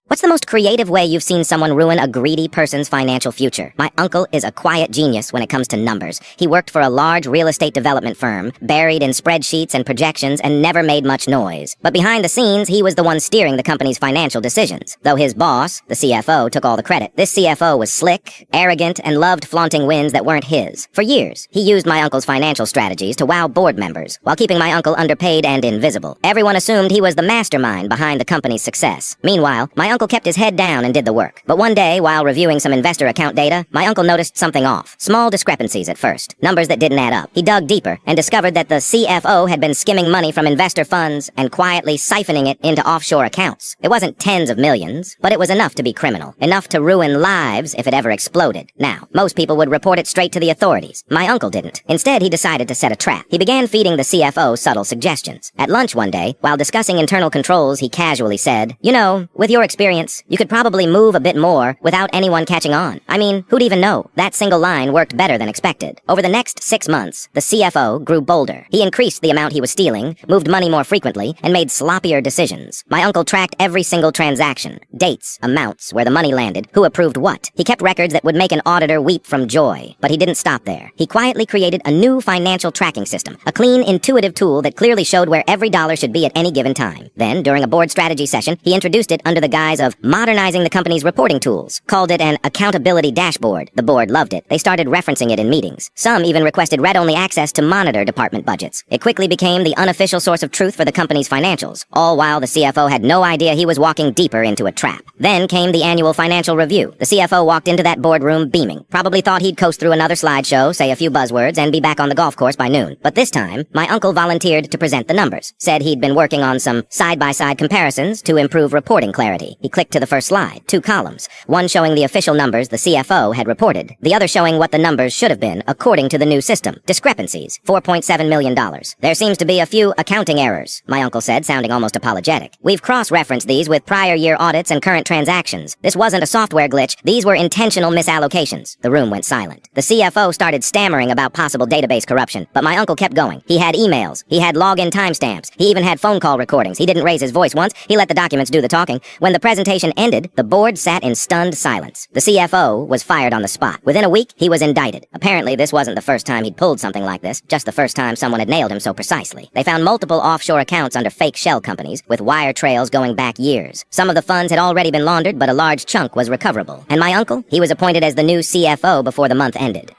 What's the most creative way you've seen someone ruin a greedy person's financial future? My uncle is a quiet genius when it comes to numbers. He worked for a large real estate development firm, buried in spreadsheets and projections, and never made much noise. But behind the scenes, he was the one steering the company's financial decisions. Though his boss, the CFO, took all the credit. This CFO was slick, arrogant, and loved flaunting wins that weren't his. For years, he used my uncle's financial strategies to wow board members, while keeping my uncle underpaid and invisible. Everyone assumed he was the mastermind behind the company's success. Meanwhile, my uncle kept his head down and did the work. But one day, while reviewing some investor account data, my uncle noticed something off. Small discrepancies at first. Numbers that didn't add up. He dug deeper and discovered that the CFO had been skimming money from investor funds and quietly siphoning it into offshore accounts. It wasn't tens of millions, but it was enough to be criminal. Enough to ruin lives if it ever exploded. Now, most people would report it straight to the authorities. My uncle didn't. Instead, he decided to set a trap. He began feeding the CFO subtle suggestions. At lunch one day, while discussing internal controls, he casually said, "You know, with your experience, you could probably move a bit more without anyone catching on. I mean, who'd even know?" That single line worked better than expected. Over the next 6 months, the CFO grew bolder. He increased the amount he was stealing, moved money more frequently, and made sloppier decisions. My uncle tracked every single transaction. Dates, amounts, where the money landed, who approved what. He kept records that would make an auditor weep from joy. But he didn't stop there. He quietly created a new financial tracking system. A clean, intuitive tool that clearly showed where every dollar should be at any given time. Then, during a board strategy session, he introduced it under the guise of modernizing the company's reporting tools, called it an accountability dashboard. The board loved it. They started referencing it in meetings. Some even requested read-only access to monitor department budgets. It quickly became the unofficial source of truth for the company's financials, all while the CFO had no idea he was walking deeper into a trap. Then came the annual financial review. The CFO walked into that boardroom beaming. Probably thought he'd coast through another slideshow, say a few buzzwords, and be back on the golf course by noon. But this time, my uncle volunteered to present the numbers. Said he'd been working on some side-by-side comparisons to improve reporting clarity. He clicked to the first slide. 2 columns. One showing the official numbers the CFO had reported. The other showing what the numbers should have been according to the new system. Discrepancies. $4.7 million. "There seems to be a few accounting errors," my uncle said, sounding almost apologetic. "We've cross-referenced these with prior year audits and current transactions. This wasn't a software glitch. These were intentional misallocations." The room went silent. The CFO started stammering about possible database corruption, but my uncle kept going. He had emails. He had login timestamps. He even had phone call recordings. He didn't raise his voice once. He let the documents do the talking. When the presentation ended, the board sat in stunned silence. The CFO was fired on the spot. Within a week, he was indicted. Apparently, this wasn't the first time he'd pulled something like this, just the first time someone had nailed him so precisely. They found multiple offshore accounts under fake shell companies, with wire trails going back years. Some of the funds had already been laundered, but a large chunk was recoverable. And my uncle? He was appointed as the new CFO before the month ended.